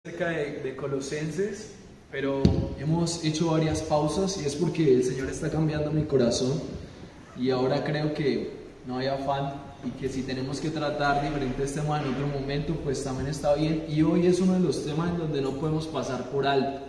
Acerca de Colosenses, pero hemos hecho varias pausas y es porque el Señor está cambiando mi corazón y ahora creo que no hay afán y que si tenemos que tratar diferentes temas en otro momento, pues también está bien. Y hoy es uno de los temas en donde no podemos pasar por alto.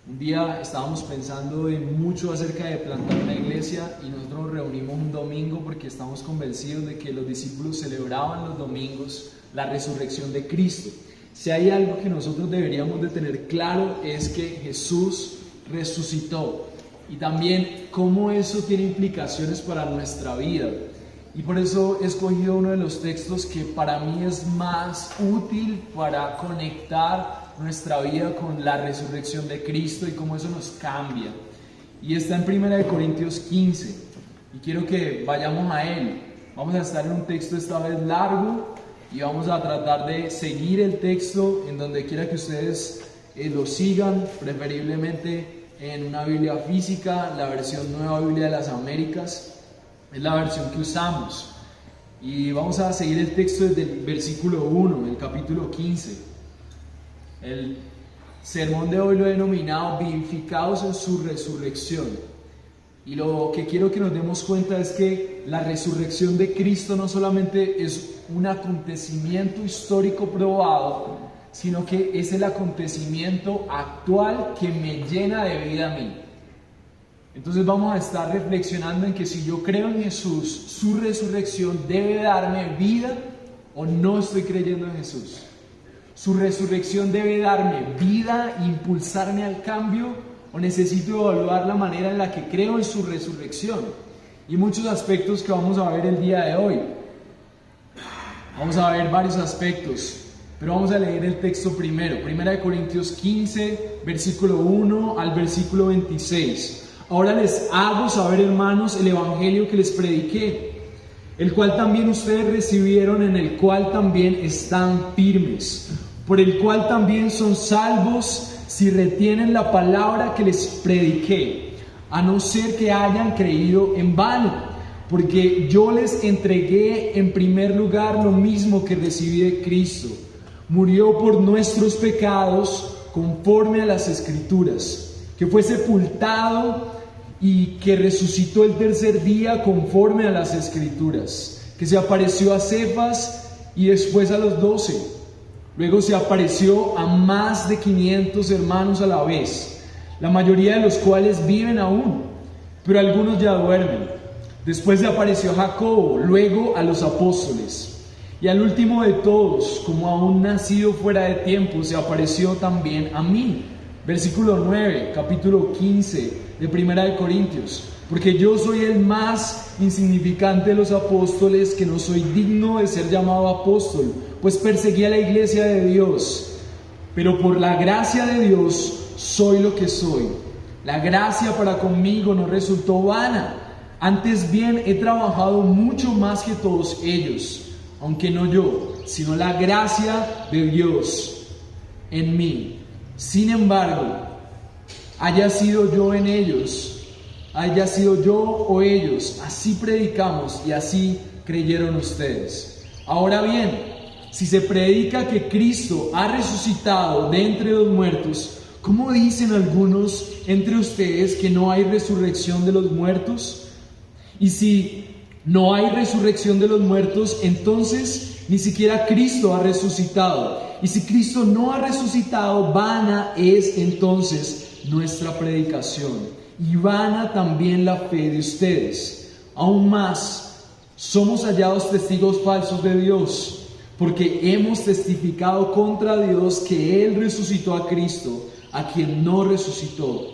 Un día estábamos pensando en mucho acerca de plantar una iglesia y nosotros nos reunimos un domingo porque estamos convencidos de que los discípulos celebraban los domingos la resurrección de Cristo. Si hay algo que nosotros deberíamos de tener claro es que Jesús resucitó y también cómo eso tiene implicaciones para nuestra vida. Y por eso he escogido uno de los textos que para mí es más útil para conectar nuestra vida con la resurrección de Cristo y cómo eso nos cambia. Y está en 1 Corintios 15 y quiero que vayamos a él. Vamos a estar en un texto esta vez largo y vamos a tratar de seguir el texto en donde quiera que ustedes lo sigan, preferiblemente en una Biblia física, la versión Nueva Biblia de las Américas, es la versión que usamos. Y vamos a seguir el texto desde el versículo 1, el capítulo 15. El sermón de hoy lo he denominado Vivificados en su resurrección. Y lo que quiero que nos demos cuenta es que la resurrección de Cristo no solamente es un acontecimiento histórico probado, sino que es el acontecimiento actual que me llena de vida a mí. Entonces vamos a estar reflexionando en que si yo creo en Jesús, su resurrección debe darme vida o no estoy creyendo en Jesús. Su resurrección debe darme vida, impulsarme al cambio, o necesito evaluar la manera en la que creo en su resurrección. Y muchos aspectos que vamos a ver el día de hoy. Vamos a ver varios aspectos, pero vamos a leer el texto primero. 1 Corintios 15, versículo 1 al versículo 26. Ahora les hago saber, hermanos, el evangelio que les prediqué, el cual también ustedes recibieron, en el cual también están firmes, por el cual también son salvos si retienen la palabra que les prediqué, a no ser que hayan creído en vano, porque yo les entregué en primer lugar lo mismo que recibí de Cristo. Murió por nuestros pecados conforme a las Escrituras, que fue sepultado y que resucitó el tercer día conforme a las Escrituras, que se apareció a Cefas y después a los 12. Luego se apareció a más de 500 hermanos a la vez, la mayoría de los cuales viven aún, pero algunos ya duermen. Después se apareció a Jacobo, luego a los apóstoles. Y al último de todos, como a un nacido fuera de tiempo, se apareció también a mí. Versículo 9, capítulo 15 de 1 Corintios. Porque yo soy el más insignificante de los apóstoles, que no soy digno de ser llamado apóstol, pues perseguí a la iglesia de Dios. Pero por la gracia de Dios soy lo que soy. La gracia para conmigo no resultó vana. Antes bien he trabajado mucho más que todos ellos, aunque no yo, sino la gracia de Dios en mí. Sin embargo, haya sido yo en ellos, haya sido yo o ellos, así predicamos y así creyeron ustedes. Ahora bien, si se predica que Cristo ha resucitado de entre los muertos, ¿cómo dicen algunos entre ustedes que no hay resurrección de los muertos? Y si no hay resurrección de los muertos, entonces ni siquiera Cristo ha resucitado. Y si Cristo no ha resucitado, vana es entonces nuestra predicación, y vana también la fe de ustedes. Aún más, somos hallados testigos falsos de Dios, porque hemos testificado contra Dios que Él resucitó a Cristo, a quien no resucitó.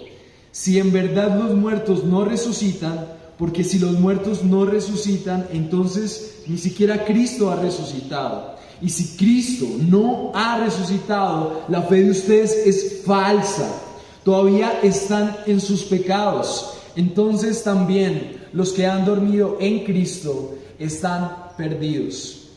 Si en verdad los muertos no resucitan, porque si los muertos no resucitan, entonces ni siquiera Cristo ha resucitado. Y si Cristo no ha resucitado, la fe de ustedes es falsa. Todavía están en sus pecados. Entonces también los que han dormido en Cristo están perdidos.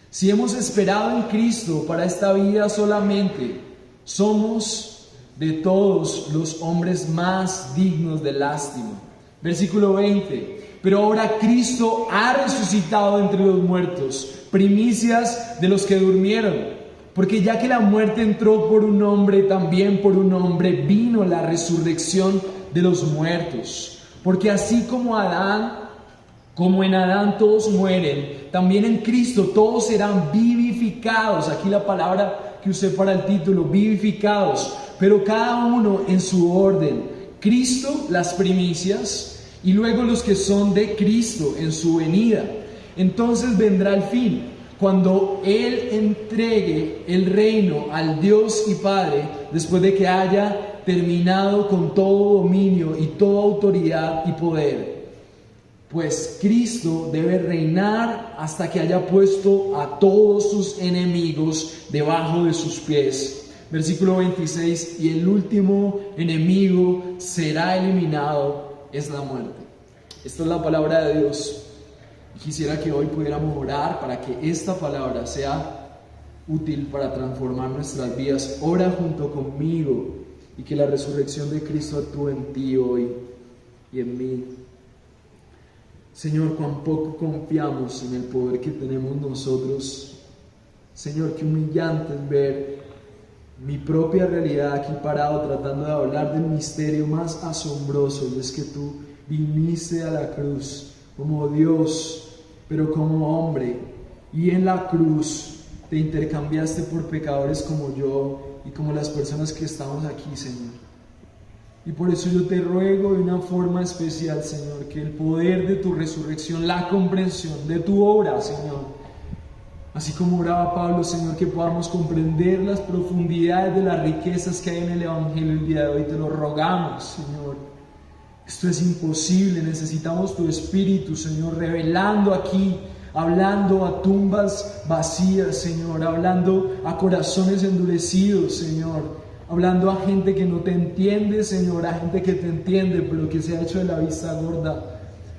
Si hemos esperado en Cristo para esta vida solamente, somos de todos los hombres más dignos de lástima. Versículo 20. Pero ahora Cristo ha resucitado entre los muertos, primicias de los que durmieron. Porque ya que la muerte entró por un hombre, también por un hombre vino la resurrección de los muertos. Porque así como en Adán todos mueren, también en Cristo todos serán vivificados. Aquí la palabra que usé para el título, vivificados, pero cada uno en su orden. Cristo, las primicias, y luego los que son de Cristo en su venida. Entonces vendrá el fin, cuando Él entregue el reino al Dios y Padre, después de que haya terminado con todo dominio y toda autoridad y poder. Pues Cristo debe reinar hasta que haya puesto a todos sus enemigos debajo de sus pies. Versículo 26, y el último enemigo será eliminado, es la muerte. Esta es la palabra de Dios. Quisiera que hoy pudiéramos orar para que esta palabra sea útil para transformar nuestras vidas. Ora junto conmigo y que la resurrección de Cristo actúe en ti hoy y en mí. Señor, cuán poco confiamos en el poder que tenemos nosotros. Señor, qué humillante es ver mi propia realidad aquí parado tratando de hablar del misterio más asombroso, y es que tú viniste a la cruz como Dios, pero como hombre, y en la cruz te intercambiaste por pecadores como yo y como las personas que estamos aquí, Señor. Y por eso yo te ruego de una forma especial, Señor, que el poder de tu resurrección, la comprensión de tu obra, Señor, así como oraba Pablo, Señor, que podamos comprender las profundidades de las riquezas que hay en el Evangelio el día de hoy. Te lo rogamos, Señor. Esto es imposible, necesitamos tu Espíritu, Señor, revelando aquí, hablando a tumbas vacías, Señor, hablando a corazones endurecidos, Señor, hablando a gente que no te entiende, Señor, a gente que te entiende, pero que se ha hecho de la vista gorda.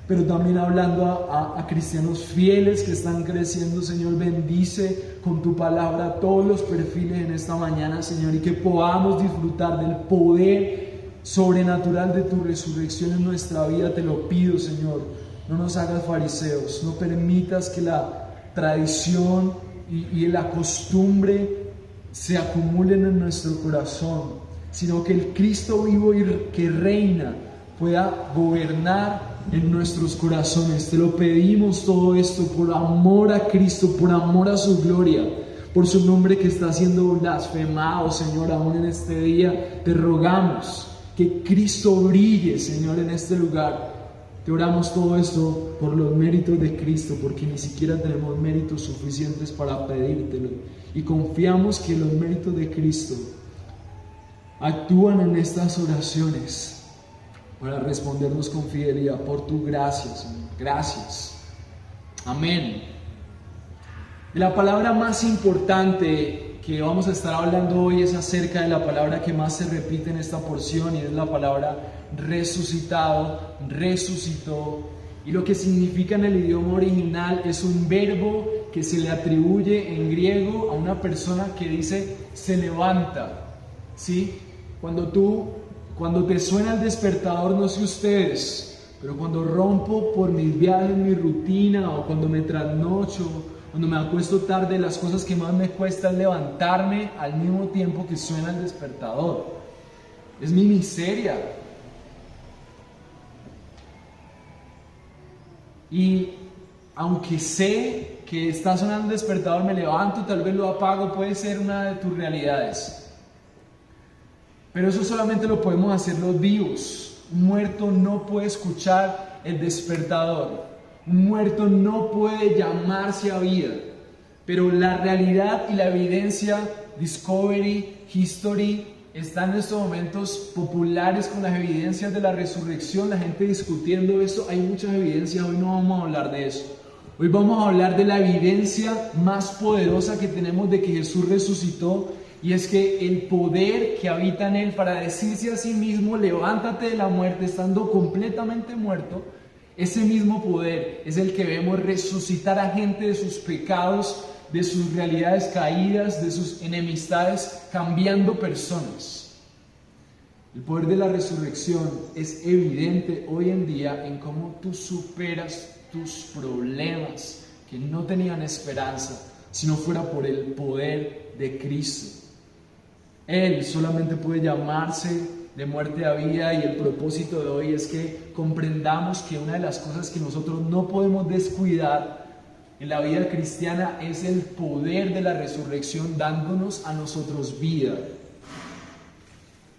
Pero también hablando a cristianos fieles que están creciendo, Señor, bendice con tu palabra todos los perfiles en esta mañana, Señor, y que podamos disfrutar del poder sobrenatural de tu resurrección en nuestra vida. Te lo pido, Señor, no nos hagas fariseos, no permitas que la tradición y la costumbre se acumulen en nuestro corazón, sino que el Cristo vivo y que reina pueda gobernar en nuestros corazones. Te lo pedimos todo esto por amor a Cristo, por amor a su gloria, por su nombre que está siendo blasfemado, Señor, aún en este día. Te rogamos que Cristo brille, Señor, en este lugar. Te oramos todo esto por los méritos de Cristo, porque ni siquiera tenemos méritos suficientes para pedírtelo, y confiamos que los méritos de Cristo actúan en estas oraciones para respondernos con fidelidad por tu gracia, Señor. Gracias. Amén. Y la palabra más importante que vamos a estar hablando hoy es acerca de la palabra que más se repite en esta porción, y es la palabra resucitado, resucitó. Y lo que significa en el idioma original es un verbo que se le atribuye en griego a una persona que dice se levanta, ¿sí? Cuando te suena el despertador, no sé ustedes, pero cuando rompo por mis viajes, mi rutina, o cuando me trasnocho, cuando me acuesto tarde, las cosas que más me cuesta es levantarme al mismo tiempo que suena el despertador. Es mi miseria. Y aunque sé que está sonando el despertador, me levanto, tal vez lo apago, puede ser una de tus realidades. Pero eso solamente lo podemos hacer los vivos. Un muerto no puede escuchar el despertador. Un muerto no puede llamarse a vida. Pero la realidad y la evidencia, Discovery, History, están en estos momentos populares con las evidencias de la resurrección. La gente discutiendo eso. Hay muchas evidencias. Hoy no vamos a hablar de eso. Hoy vamos a hablar de la evidencia más poderosa que tenemos de que Jesús resucitó. Y es que el poder que habita en Él para decirse a sí mismo, levántate de la muerte, estando completamente muerto, ese mismo poder es el que vemos resucitar a gente de sus pecados, de sus realidades caídas, de sus enemistades, cambiando personas. El poder de la resurrección es evidente hoy en día en cómo tú superas tus problemas que no tenían esperanza. si no fuera por el poder de Cristo. Él solamente puede llamarse de muerte a vida, y el propósito de hoy es que comprendamos que una de las cosas que nosotros no podemos descuidar en la vida cristiana es el poder de la resurrección dándonos a nosotros vida.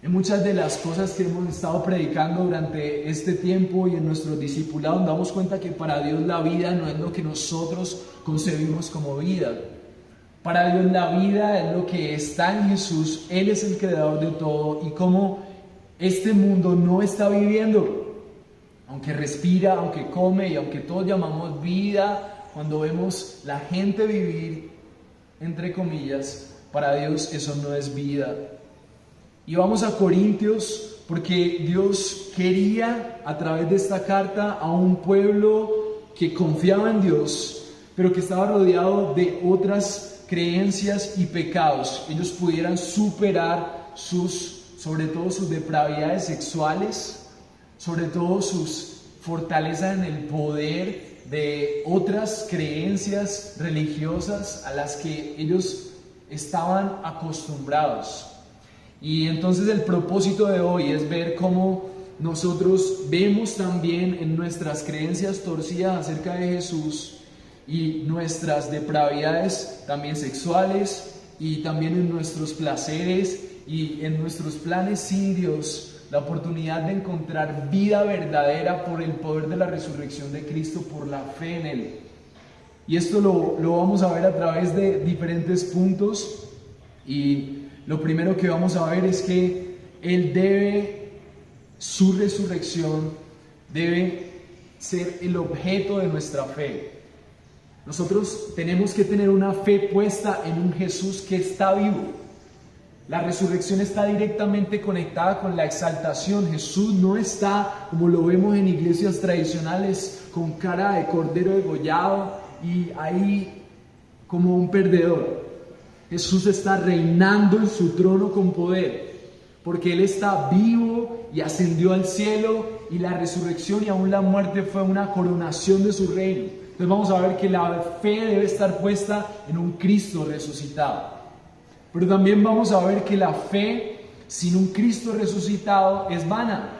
En muchas de las cosas que hemos estado predicando durante este tiempo y en nuestros discipulados, nos damos cuenta que para Dios la vida no es lo que nosotros concebimos como vida. Para Dios la vida es lo que está en Jesús. Él es el creador de todo, y como este mundo no está viviendo, aunque respira, aunque come y aunque todos llamamos vida, cuando vemos la gente vivir, entre comillas, para Dios eso no es vida. Y vamos a Corintios porque Dios quería a través de esta carta a un pueblo que confiaba en Dios, pero que estaba rodeado de otras creencias y pecados. Ellos pudieran superar sobre todo sus depravidades sexuales, sobre todo sus fortalezas en el poder de otras creencias religiosas a las que ellos estaban acostumbrados. Y entonces el propósito de hoy es ver cómo nosotros vemos también en nuestras creencias torcidas acerca de Jesús y nuestras depravidades también sexuales, y también en nuestros placeres y en nuestros planes sin Dios, la oportunidad de encontrar vida verdadera por el poder de la resurrección de Cristo, por la fe en Él. Y esto lo vamos a ver a través de diferentes puntos, y lo primero que vamos a ver es que su resurrección debe ser el objeto de nuestra fe. Nosotros tenemos que tener una fe puesta en un Jesús que está vivo. La resurrección está directamente conectada con la exaltación. Jesús no está, como lo vemos en iglesias tradicionales, con cara de cordero degollado y ahí como un perdedor. Jesús está reinando en su trono con poder, porque Él está vivo y ascendió al cielo, y la resurrección y aún la muerte fue una coronación de su reino. Entonces vamos a ver que la fe debe estar puesta en un Cristo resucitado. Pero también vamos a ver que la fe sin un Cristo resucitado es vana.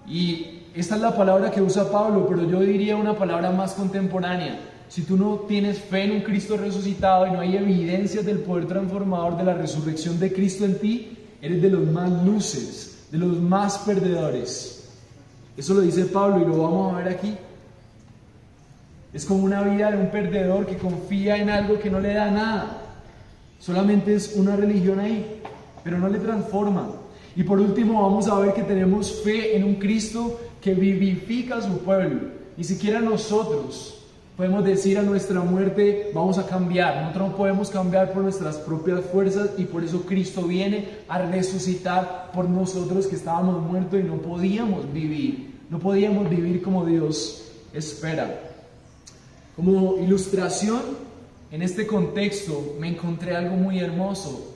Y esta es la palabra que usa Pablo, pero yo diría una palabra más contemporánea. Si tú no tienes fe en un Cristo resucitado y no hay evidencias del poder transformador de la resurrección de Cristo en ti, eres de los más losers, de los más perdedores. Eso lo dice Pablo y lo vamos a ver aquí. Es como una vida de un perdedor que confía en algo que no le da nada. Solamente es una religión ahí, pero no le transforma. Y por último vamos a ver que tenemos fe en un Cristo que vivifica a su pueblo. Ni siquiera nosotros podemos decir a nuestra muerte vamos a cambiar. Nosotros no podemos cambiar por nuestras propias fuerzas, y por eso Cristo viene a resucitar por nosotros que estábamos muertos y no podíamos vivir como Dios espera. Como ilustración, en este contexto me encontré algo muy hermoso,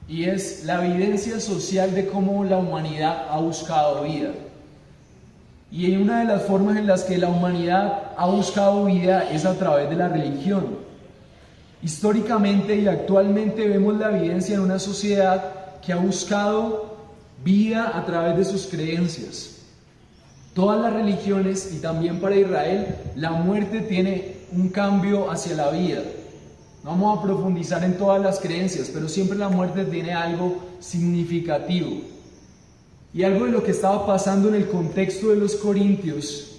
y es la evidencia social de cómo la humanidad ha buscado vida. Y una de las formas en las que la humanidad ha buscado vida es a través de la religión. Históricamente y actualmente vemos la evidencia en una sociedad que ha buscado vida a través de sus creencias. Todas las religiones, y también para Israel, la muerte tiene un cambio hacia la vida. No vamos a profundizar en todas las creencias, pero siempre la muerte tiene algo significativo. Y algo de lo que estaba pasando en el contexto de los corintios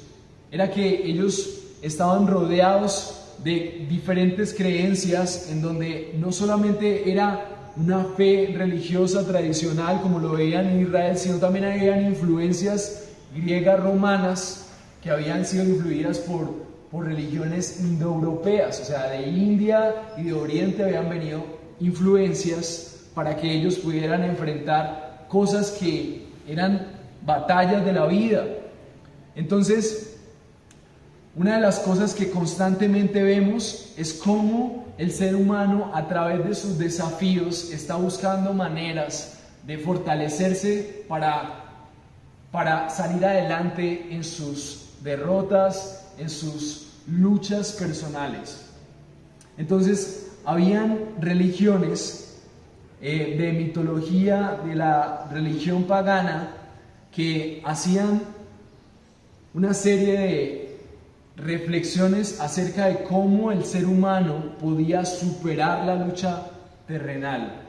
era que ellos estaban rodeados de diferentes creencias, en donde no solamente era una fe religiosa tradicional como lo veían en Israel, sino también habían influencias griegas romanas que habían sido influidas por religiones indoeuropeas, o sea, de India y de Oriente habían venido influencias para que ellos pudieran enfrentar cosas que eran batallas de la vida. Entonces, una de las cosas que constantemente vemos es cómo el ser humano, a través de sus desafíos, está buscando maneras de fortalecerse para salir adelante en sus derrotas, en sus luchas personales. Entonces, habían religiones de mitología de la religión pagana que hacían una serie de reflexiones acerca de cómo el ser humano podía superar la lucha terrenal,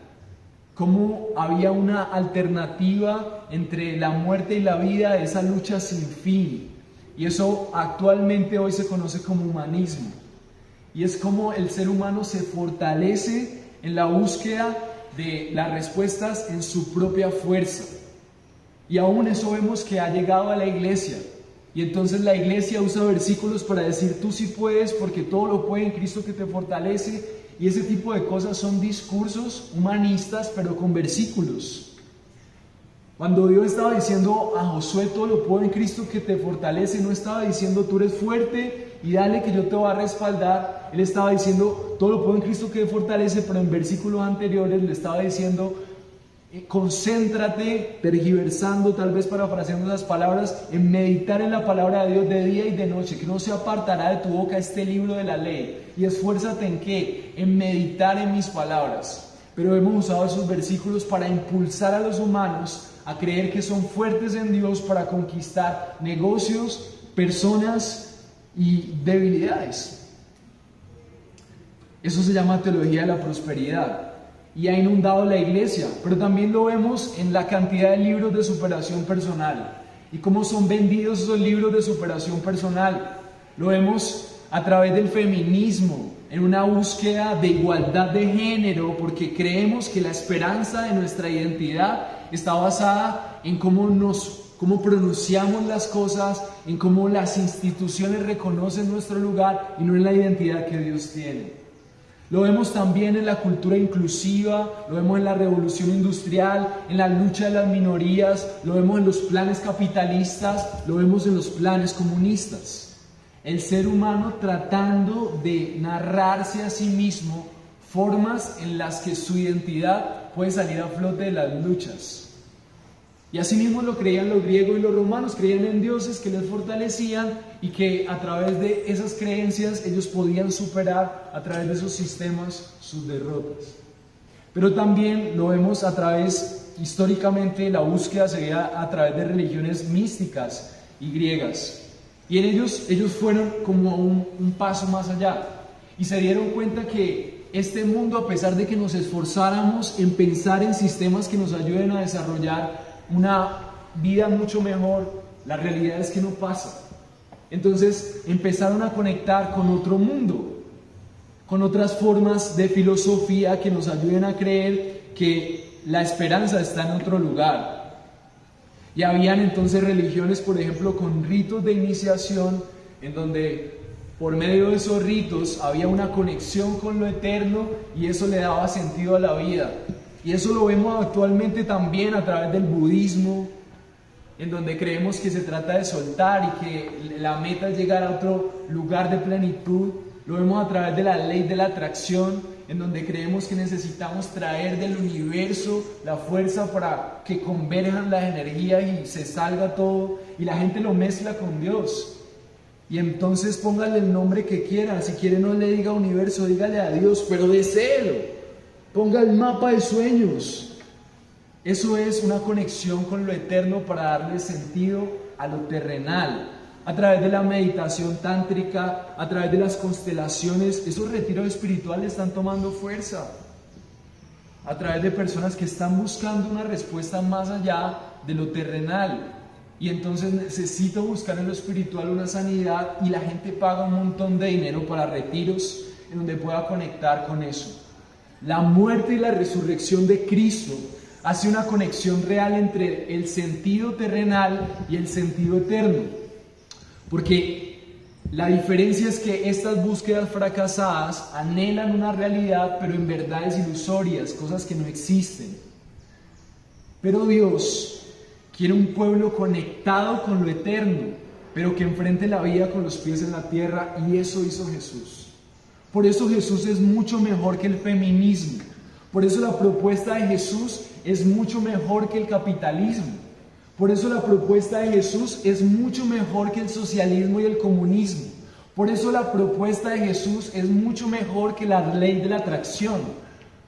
cómo había una alternativa entre la muerte y la vida, de esa lucha sin fin. Y eso actualmente hoy se conoce como humanismo. Y es como el ser humano se fortalece en la búsqueda de las respuestas en su propia fuerza. Y aún eso vemos que ha llegado a la iglesia. Y entonces la iglesia usa versículos para decir: tú sí puedes, porque todo lo puede en Cristo que te fortalece. Y ese tipo de cosas son discursos humanistas, pero con versículos. Cuando Dios estaba diciendo a Josué: todo lo puedo en Cristo que te fortalece, no estaba diciendo: tú eres fuerte y dale que yo te voy a respaldar. Él estaba diciendo: todo lo puedo en Cristo que te fortalece, pero en versículos anteriores le estaba diciendo: concéntrate, tergiversando, tal vez parafraseando esas palabras, en meditar en la palabra de Dios de día y de noche, que no se apartará de tu boca este libro de la ley. Y esfuérzate en ¿qué? En meditar en mis palabras. Pero hemos usado esos versículos para impulsar a los humanos a creer que son fuertes en Dios para conquistar negocios, personas y debilidades. Eso se llama teología de la prosperidad. Y ha inundado la iglesia, pero también lo vemos en la cantidad de libros de superación personal y cómo son vendidos esos libros de superación personal. Lo vemos a través del feminismo, en una búsqueda de igualdad de género, porque creemos que la esperanza de nuestra identidad está basada en cómo pronunciamos las cosas, en cómo las instituciones reconocen nuestro lugar y no en la identidad que Dios tiene. Lo vemos también en la cultura inclusiva, lo vemos en la revolución industrial, en la lucha de las minorías, lo vemos en los planes capitalistas, lo vemos en los planes comunistas. El ser humano tratando de narrarse a sí mismo formas en las que su identidad puede salir a flote de las luchas. Y así mismo lo creían los griegos y los romanos, creían en dioses que les fortalecían y que a través de esas creencias ellos podían superar a través de esos sistemas sus derrotas. Pero también lo vemos a través, históricamente, la búsqueda se veía a través de religiones místicas y griegas. Y en ellos fueron como un paso más allá y se dieron cuenta que este mundo, a pesar de que nos esforzáramos en pensar en sistemas que nos ayuden a desarrollar una vida mucho mejor, la realidad es que no pasa. Entonces empezaron a conectar con otro mundo, con otras formas de filosofía que nos ayuden a creer que la esperanza está en otro lugar. Y habían entonces religiones, por ejemplo, con ritos de iniciación, en donde por medio de esos ritos había una conexión con lo eterno y eso le daba sentido a la vida. Y eso lo vemos actualmente también a través del budismo, en donde creemos que se trata de soltar y que la meta es llegar a otro lugar de plenitud. Lo vemos a través de la ley de la atracción, en donde creemos que necesitamos traer del universo la fuerza para que converjan las energías y se salga todo, y la gente lo mezcla con Dios. Y entonces póngale el nombre que quiera, si quiere no le diga universo, dígale a Dios, pero deséelo. Ponga el mapa de sueños. Eso es una conexión con lo eterno para darle sentido a lo terrenal. A través de la meditación tántrica, a través de las constelaciones, esos retiros espirituales están tomando fuerza. A través de personas que están buscando una respuesta más allá de lo terrenal. Y entonces necesito buscar en lo espiritual una sanidad y la gente paga un montón de dinero para retiros en donde pueda conectar con eso. La muerte y la resurrección de Cristo hace una conexión real entre el sentido terrenal y el sentido eterno. Porque la diferencia es que estas búsquedas fracasadas anhelan una realidad, pero en verdades ilusorias, cosas que no existen. Pero Dios quiere un pueblo conectado con lo eterno, pero que enfrente la vida con los pies en la tierra, y eso hizo Jesús. Por eso Jesús es mucho mejor que el feminismo. Por eso la propuesta de Jesús es mucho mejor que el capitalismo. Por eso la propuesta de Jesús es mucho mejor que el socialismo y el comunismo. Por eso la propuesta de Jesús es mucho mejor que la ley de la atracción.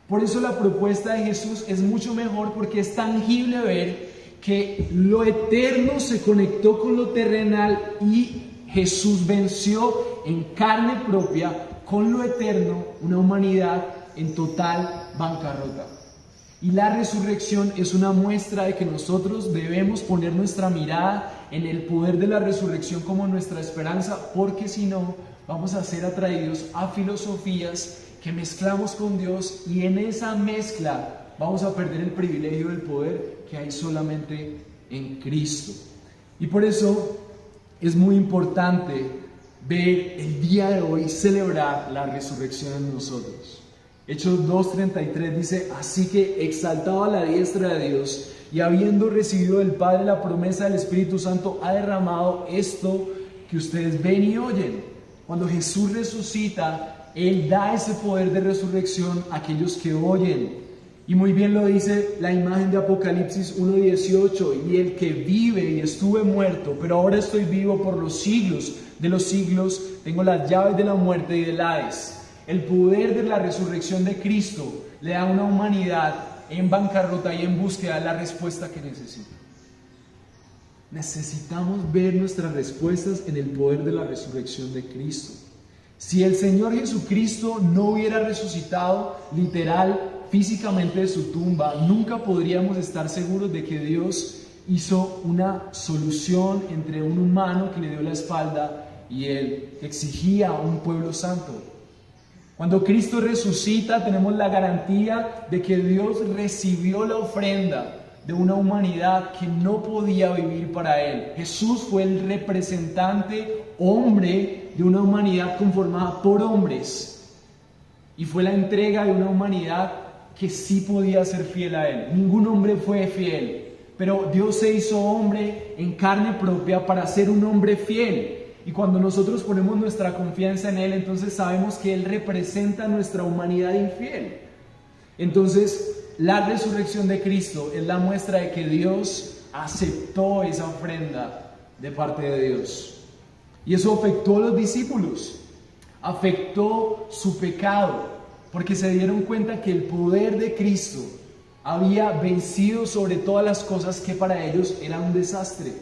Por eso la propuesta de Jesús es mucho mejor, porque es tangible ver que lo eterno se conectó con lo terrenal y Jesús venció en carne propia con lo eterno una humanidad en total bancarrota. Y la resurrección es una muestra de que nosotros debemos poner nuestra mirada en el poder de la resurrección como nuestra esperanza, porque si no, vamos a ser atraídos a filosofías que mezclamos con Dios, y en esa mezcla vamos a perder el privilegio del poder que hay solamente en Cristo. Y por eso es muy importante ver el día de hoy, celebrar la resurrección en nosotros. Hechos 2:33 dice: así que exaltado a la diestra de Dios, y habiendo recibido del Padre la promesa del Espíritu Santo, ha derramado esto que ustedes ven y oyen. Cuando Jesús resucita, Él da ese poder de resurrección a aquellos que oyen. Y muy bien lo dice la imagen de Apocalipsis 1:18: y el que vive y estuve muerto, pero ahora estoy vivo por los siglos de los siglos, tengo las llaves de la muerte y del Hades. El poder de la resurrección de Cristo le da a una humanidad en bancarrota y en búsqueda la respuesta que necesita. Necesitamos ver nuestras respuestas en el poder de la resurrección de Cristo. Si el Señor Jesucristo no hubiera resucitado literal, físicamente de su tumba, nunca podríamos estar seguros de que Dios hizo una solución entre un humano que le dio la espalda y Él, que exigía un pueblo santo. Cuando Cristo resucita, tenemos la garantía de que Dios recibió la ofrenda de una humanidad que no podía vivir para Él. Jesús fue el representante hombre de una humanidad conformada por hombres, y fue la entrega de una humanidad que sí podía ser fiel a Él. Ningún hombre fue fiel, pero Dios se hizo hombre en carne propia para ser un hombre fiel. Y cuando nosotros ponemos nuestra confianza en Él, entonces sabemos que Él representa nuestra humanidad infiel. Entonces, la resurrección de Cristo es la muestra de que Dios aceptó esa ofrenda de parte de Dios. Y eso afectó a los discípulos, afectó su pecado, porque se dieron cuenta que el poder de Cristo había vencido sobre todas las cosas que para ellos eran un desastre.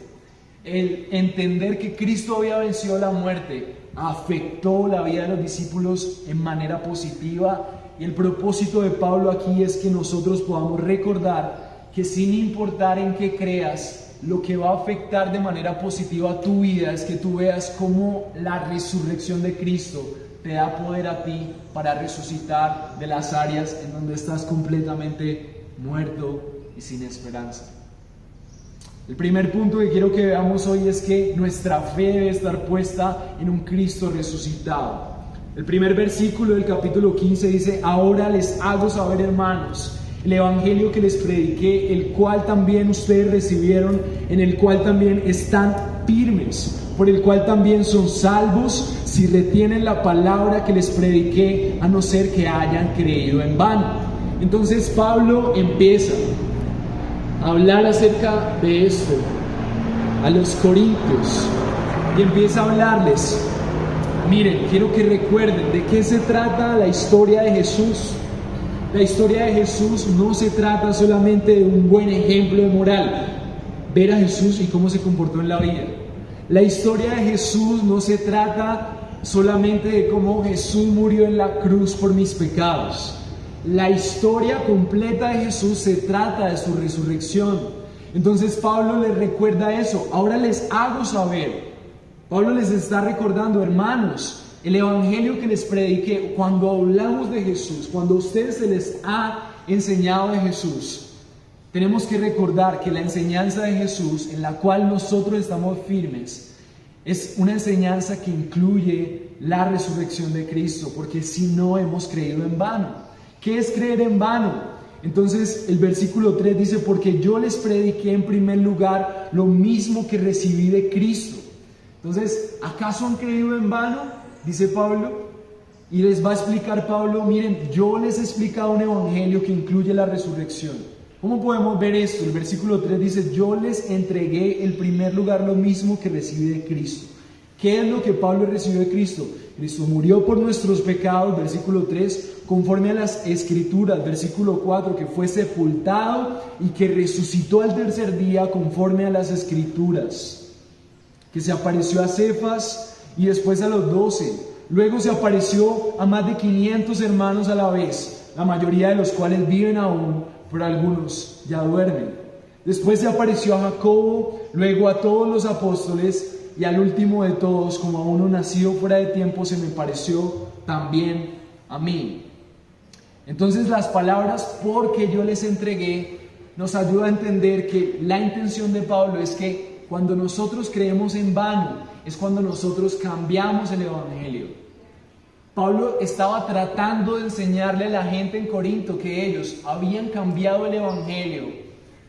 El entender que Cristo había vencido la muerte afectó la vida de los discípulos en manera positiva, y el propósito de Pablo aquí es que nosotros podamos recordar que sin importar en qué creas, lo que va a afectar de manera positiva tu vida es que tú veas cómo la resurrección de Cristo te da poder a ti para resucitar de las áreas en donde estás completamente muerto y sin esperanza. El primer punto que quiero que veamos hoy es que nuestra fe debe estar puesta en un Cristo resucitado. El primer versículo del capítulo 15 dice: ahora les hago saber, hermanos, el evangelio que les prediqué, el cual también ustedes recibieron, en el cual también están firmes, por el cual también son salvos, si retienen la palabra que les prediqué, a no ser que hayan creído en vano. Entonces Pablo empieza a hablar acerca de esto a los corintios y empieza a hablarles: miren, quiero que recuerden de qué se trata la historia de Jesús. La historia de Jesús no se trata solamente de un buen ejemplo de moral, ver a Jesús y cómo se comportó en la vida. La historia de Jesús no se trata solamente de cómo Jesús murió en la cruz por mis pecados. La historia completa de Jesús se trata de su resurrección. Entonces Pablo les recuerda eso. Ahora les hago saber. Pablo les está recordando: hermanos, el evangelio que les prediqué, cuando hablamos de Jesús, cuando a ustedes se les ha enseñado de Jesús, tenemos que recordar que la enseñanza de Jesús, en la cual nosotros estamos firmes, es una enseñanza que incluye la resurrección de Cristo, porque si no, hemos creído en vano. ¿Qué es creer en vano? Entonces el versículo 3 dice: porque yo les prediqué en primer lugar lo mismo que recibí de Cristo. Entonces, ¿acaso han creído en vano? Dice Pablo. Y les va a explicar Pablo: miren, yo les he explicado un evangelio que incluye la resurrección. ¿Cómo podemos ver esto? El versículo 3 dice: yo les entregué en primer lugar lo mismo que recibí de Cristo. ¿Qué es lo que Pablo recibió de Cristo? Cristo murió por nuestros pecados, versículo 3, conforme a las Escrituras, versículo 4, que fue sepultado y que resucitó al tercer día conforme a las Escrituras, que se apareció a Cefas y después a los 12, luego se apareció a más de 500 hermanos a la vez, la mayoría de los cuales viven aún, pero algunos ya duermen. Después se apareció a Jacobo, luego a todos los apóstoles, y al último de todos, como a uno nacido fuera de tiempo, se me pareció también a mí. Entonces las palabras "porque yo les entregué" nos ayuda a entender que la intención de Pablo es que cuando nosotros creemos en vano, es cuando nosotros cambiamos el Evangelio. Pablo estaba tratando de enseñarle a la gente en Corinto que ellos habían cambiado el Evangelio,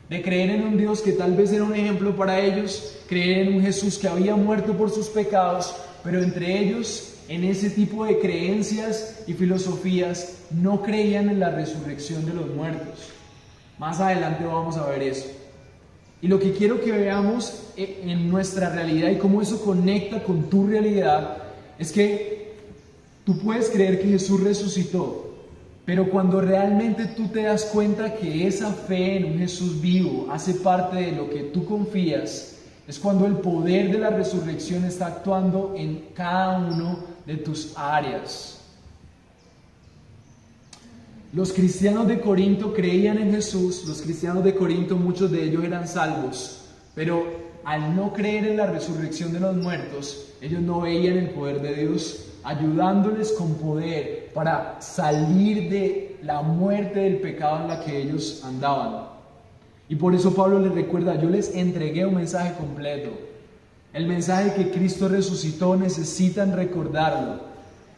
de creer en un Dios que tal vez era un ejemplo para ellos, creer en un Jesús que había muerto por sus pecados, pero entre ellos, en ese tipo de creencias y filosofías, no creían en la resurrección de los muertos. Más adelante vamos a ver eso. Y lo que quiero que veamos en nuestra realidad y cómo eso conecta con tu realidad es que tú puedes creer que Jesús resucitó, pero cuando realmente tú te das cuenta que esa fe en un Jesús vivo hace parte de lo que tú confías, es cuando el poder de la resurrección está actuando en cada uno de tus áreas. Los cristianos de Corinto creían en Jesús, los cristianos de Corinto, muchos de ellos eran salvos, pero al no creer en la resurrección de los muertos, ellos no veían el poder de Dios ayudándoles con poder para salir de la muerte del pecado en la que ellos andaban. Y por eso Pablo les recuerda: yo les entregué un mensaje completo. El mensaje que Cristo resucitó, necesitan recordarlo.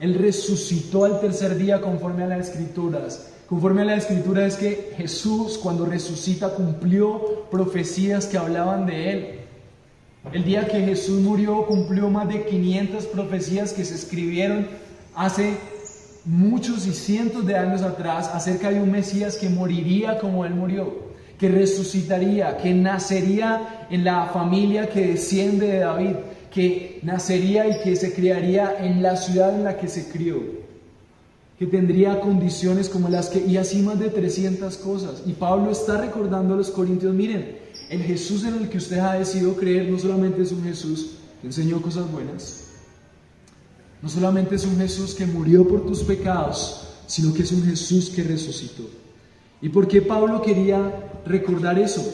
Él resucitó al tercer día conforme a las Escrituras. Conforme a la Escritura es que Jesús, cuando resucita, cumplió profecías que hablaban de Él. El día que Jesús murió, cumplió más de 500 profecías que se escribieron hace muchos y cientos de años atrás acerca de un Mesías que moriría como Él murió, que resucitaría, que nacería en la familia que desciende de David, que nacería y que se criaría en la ciudad en la que se crió, que tendría condiciones como las que, y así más de 300 cosas. Y Pablo está recordando a los corintios: miren, el Jesús en el que usted ha decidido creer no solamente es un Jesús que enseñó cosas buenas, no solamente es un Jesús que murió por tus pecados, sino que es un Jesús que resucitó. ¿Y por qué Pablo quería recordar eso?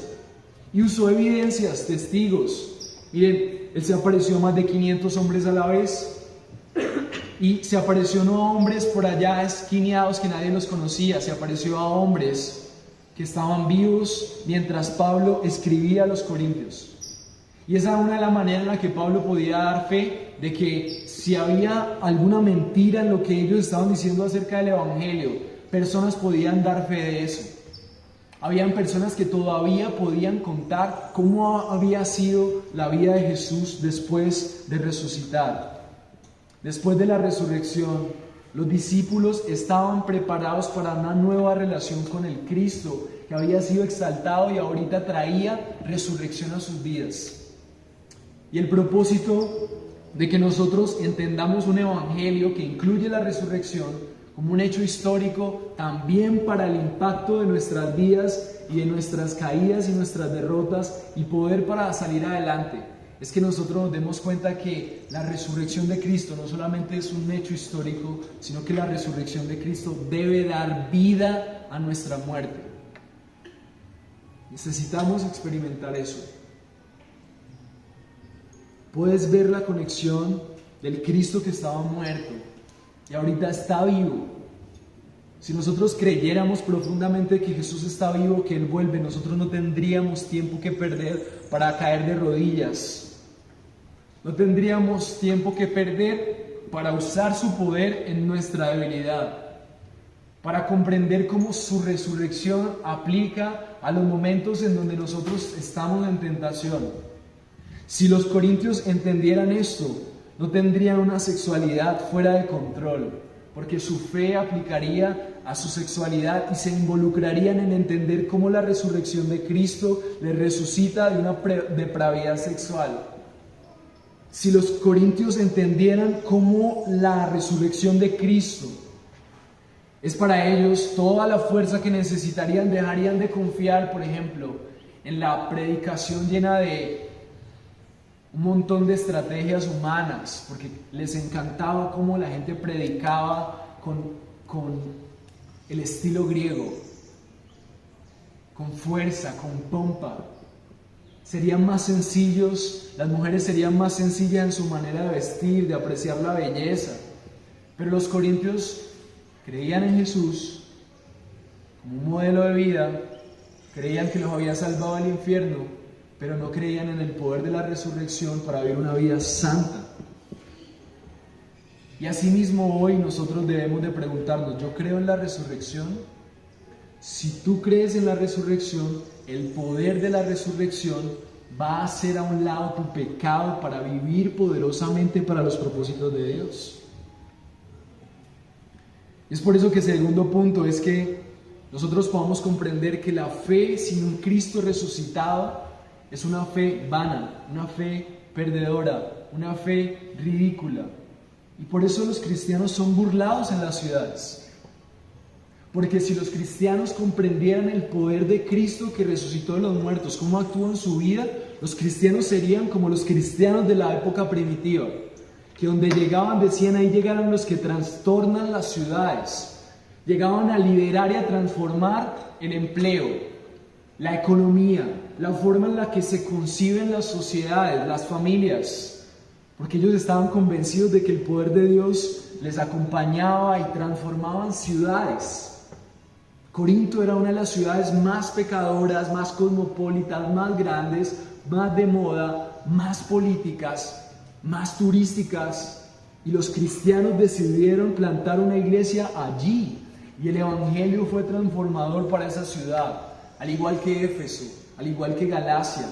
Y usó evidencias, testigos. Miren, él se apareció a más de 500 hombres a la vez, y se apareció no a hombres por allá esquineados que nadie los conocía, se apareció a hombres que estaban vivos mientras Pablo escribía a los corintios. Y esa era una de las maneras en la que Pablo podía dar fe de que si había alguna mentira en lo que ellos estaban diciendo acerca del Evangelio, personas podían dar fe de eso. Habían personas que todavía podían contar cómo había sido la vida de Jesús después de resucitar. Después de la resurrección, los discípulos estaban preparados para una nueva relación con el Cristo que había sido exaltado y ahorita traía resurrección a sus vidas. Y el propósito de que nosotros entendamos un evangelio que incluye la resurrección como un hecho histórico también para el impacto de nuestras vidas y de nuestras caídas y nuestras derrotas y poder para salir adelante, es que nosotros nos demos cuenta que la resurrección de Cristo no solamente es un hecho histórico, sino que la resurrección de Cristo debe dar vida a nuestra muerte. Necesitamos experimentar eso. Puedes ver la conexión del Cristo que estaba muerto y ahorita está vivo. Si nosotros creyéramos profundamente que Jesús está vivo, que Él vuelve, nosotros no tendríamos tiempo que perder para caer de rodillas. No tendríamos tiempo que perder para usar su poder en nuestra debilidad, para comprender cómo su resurrección aplica a los momentos en donde nosotros estamos en tentación. Si los corintios entendieran esto, no tendrían una sexualidad fuera de control, porque su fe aplicaría a su sexualidad y se involucrarían en entender cómo la resurrección de Cristo les resucita de una depravidad sexual. si los corintios entendieran cómo la resurrección de Cristo es para ellos toda la fuerza que necesitarían, dejarían de confiar, por ejemplo, en la predicación llena de un montón de estrategias humanas, porque les encantaba cómo la gente predicaba con el estilo griego, con fuerza, con pompa. Serían más sencillos, las mujeres serían más sencillas en su manera de vestir, de apreciar la belleza. Pero los corintios creían en Jesús como un modelo de vida, creían que los había salvado del infierno, pero no creían en el poder de la resurrección para vivir una vida santa. Y asimismo hoy nosotros debemos de preguntarnos, ¿yo creo en la resurrección? Si tú crees en la resurrección, el poder de la resurrección va a hacer a un lado tu pecado para vivir poderosamente para los propósitos de Dios. Es por eso que el segundo punto es que nosotros podamos comprender que la fe sin un Cristo resucitado es una fe vana, una fe perdedora, una fe ridícula. Y por eso los cristianos son burlados en las ciudades. Porque si los cristianos comprendieran el poder de Cristo que resucitó de los muertos, cómo actuó en su vida, los cristianos serían como los cristianos de la época primitiva, que donde llegaban decían, ahí llegaron los que trastornan las ciudades, llegaban a liderar y a transformar el empleo, la economía, la forma en la que se conciben las sociedades, las familias, porque ellos estaban convencidos de que el poder de Dios les acompañaba y transformaban ciudades. Corinto era una de las ciudades más pecadoras, más cosmopolitas, más grandes, más de moda, más políticas, más turísticas. Y los cristianos decidieron plantar una iglesia allí. Y el evangelio fue transformador para esa ciudad, al igual que Éfeso, al igual que Galacia.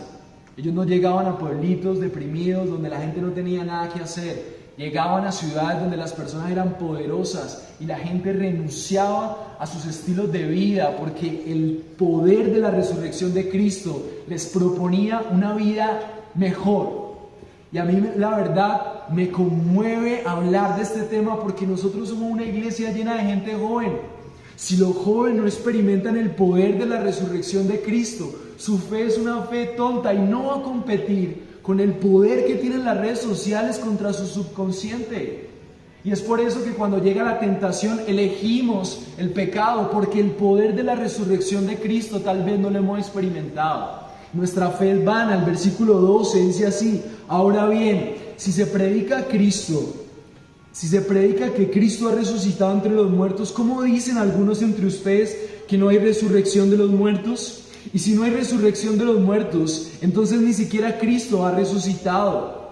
Ellos no llegaban a pueblitos deprimidos donde la gente no tenía nada que hacer. Llegaban a ciudades donde las personas eran poderosas y la gente renunciaba a sus estilos de vida porque el poder de la resurrección de Cristo les proponía una vida mejor. Y a mí la verdad me conmueve hablar de este tema porque nosotros somos una iglesia llena de gente joven. Si los jóvenes no experimentan el poder de la resurrección de Cristo, su fe es una fe tonta y no va a competir con el poder que tienen las redes sociales contra su subconsciente. Y es por eso que cuando llega la tentación elegimos el pecado, porque el poder de la resurrección de Cristo tal vez no lo hemos experimentado. Nuestra fe es vana. El versículo 12 dice así: ahora bien, si se predica que Cristo ha resucitado entre los muertos, ¿cómo dicen algunos entre ustedes que no hay resurrección de los muertos? Y si no hay resurrección de los muertos, entonces ni siquiera Cristo ha resucitado.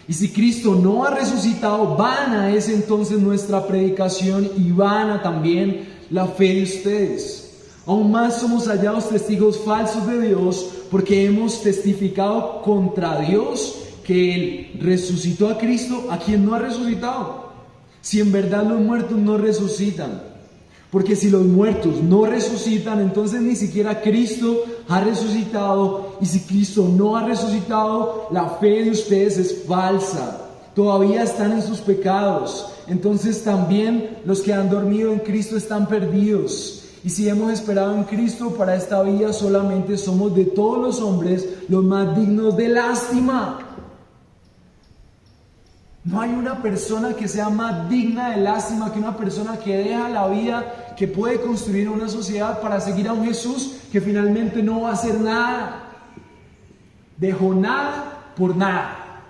Y si Cristo no ha resucitado, vana es entonces nuestra predicación y vana también la fe de ustedes. Aún más somos hallados testigos falsos de Dios, porque hemos testificado contra Dios que Él resucitó a Cristo, a quien no ha resucitado. Si en verdad los muertos no resucitan. Porque si los muertos no resucitan, entonces ni siquiera Cristo ha resucitado. Y si Cristo no ha resucitado, la fe de ustedes es falsa. Todavía están en sus pecados. Entonces también los que han dormido en Cristo están perdidos. Y si hemos esperado en Cristo para esta vida, solamente somos de todos los hombres los más dignos de lástima. No hay una persona que sea más digna de lástima que una persona que deja la vida, que puede construir una sociedad para seguir a un Jesús que finalmente no va a hacer nada. Dejó nada por nada.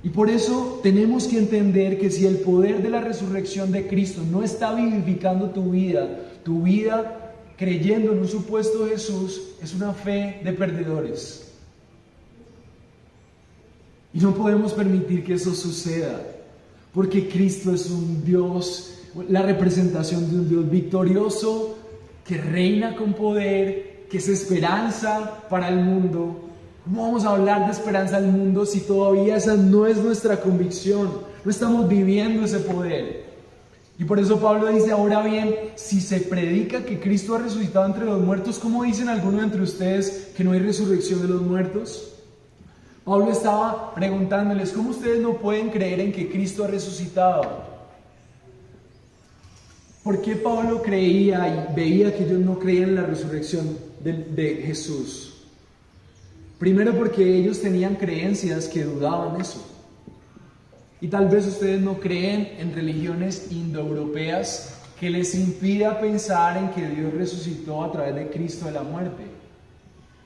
Y por eso tenemos que entender que si el poder de la resurrección de Cristo no está vivificando tu vida creyendo en un supuesto Jesús, es una fe de perdedores. Y no podemos permitir que eso suceda, porque Cristo es un Dios, la representación de un Dios victorioso, que reina con poder, que es esperanza para el mundo. ¿Cómo vamos a hablar de esperanza al mundo si todavía esa no es nuestra convicción? No estamos viviendo ese poder. Y por eso Pablo dice, ahora bien, si se predica que Cristo ha resucitado entre los muertos, ¿cómo dicen algunos entre ustedes que no hay resurrección de los muertos? Pablo estaba preguntándoles, ¿cómo ustedes no pueden creer en que Cristo ha resucitado? ¿Por qué Pablo creía y veía que ellos no creían en la resurrección de Jesús? Primero porque ellos tenían creencias que dudaban eso. Y tal vez ustedes no creen en religiones indoeuropeas que les impida pensar en que Dios resucitó a través de Cristo de la muerte.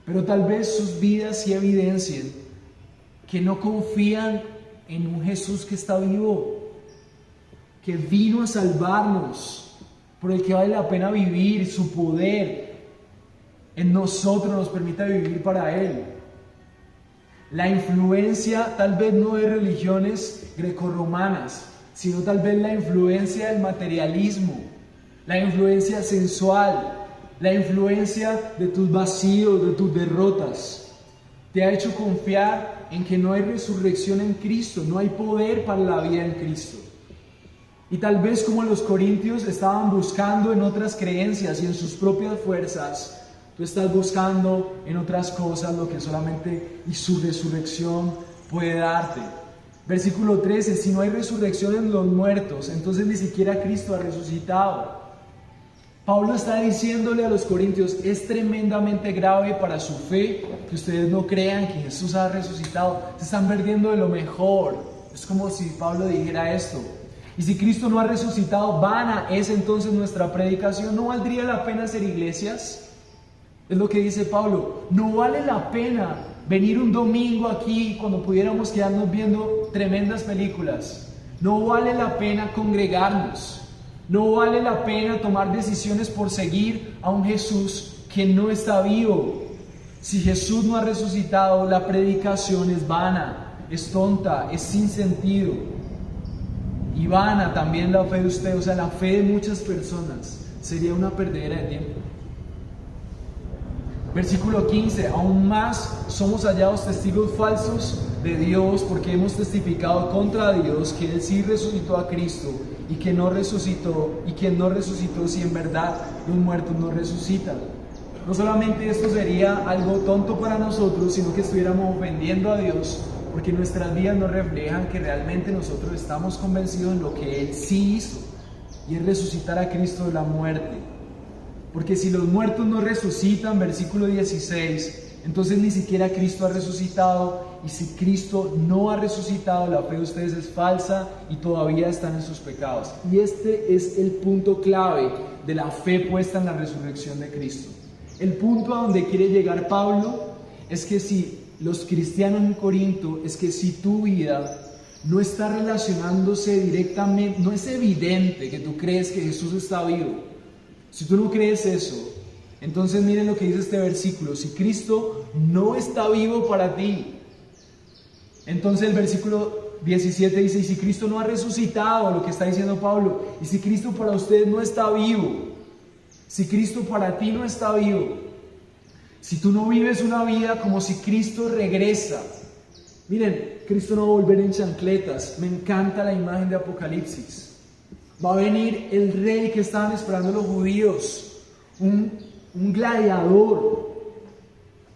Pero tal vez sus vidas sí evidencien que no confían en un Jesús que está vivo, que vino a salvarnos, por el que vale la pena vivir. Su poder en nosotros nos permite vivir para Él. La influencia tal vez no de religiones grecorromanas, sino tal vez la influencia del materialismo, la influencia sensual, la influencia de tus vacíos, de tus derrotas, te ha hecho confiar en que no hay resurrección en Cristo, no hay poder para la vida en Cristo. Y tal vez como los corintios estaban buscando en otras creencias y en sus propias fuerzas, tú estás buscando en otras cosas lo que solamente y su resurrección puede darte. Versículo 13, si no hay resurrección en los muertos, entonces ni siquiera Cristo ha resucitado. Pablo está diciéndole a los corintios, es tremendamente grave para su fe que ustedes no crean que Jesús ha resucitado. Se están perdiendo de lo mejor. Es como si Pablo dijera esto. Y si Cristo no ha resucitado, vana es entonces nuestra predicación. ¿No valdría la pena hacer iglesias? Es lo que dice Pablo. No vale la pena venir un domingo aquí cuando pudiéramos quedarnos viendo tremendas películas. No vale la pena congregarnos. No vale la pena tomar decisiones por seguir a un Jesús que no está vivo. Si Jesús no ha resucitado, la predicación es vana, es tonta, es sin sentido. Y vana también la fe de usted, o sea, la fe de muchas personas sería una perdedera de tiempo. Versículo 15, aún más somos hallados testigos falsos de Dios porque hemos testificado contra Dios que Él sí resucitó a Cristo y que no resucitó, y quien no resucitó si en verdad los muertos no resucitan. No solamente esto sería algo tonto para nosotros, sino que estuviéramos ofendiendo a Dios porque nuestras vidas no reflejan que realmente nosotros estamos convencidos en lo que Él sí hizo, y es resucitar a Cristo de la muerte. Porque si los muertos no resucitan, versículo 16, entonces ni siquiera Cristo ha resucitado, y si Cristo no ha resucitado, la fe de ustedes es falsa y todavía están en sus pecados. Y este es el punto clave de la fe puesta en la resurrección de Cristo. El punto a donde quiere llegar Pablo es que si los cristianos en Corinto, es que si tu vida no está relacionándose directamente, no es evidente que tú crees que Jesús está vivo. Si tú no crees eso, entonces miren lo que dice este versículo. Si Cristo no está vivo para ti, entonces el versículo 17 dice, y si Cristo no ha resucitado, lo que está diciendo Pablo, y si Cristo para ustedes no está vivo, si Cristo para ti no está vivo, si tú no vives una vida como si Cristo regresa, miren, Cristo no va a volver en chancletas. Me encanta la imagen de Apocalipsis. Va a venir el rey que estaban esperando los judíos, un gladiador,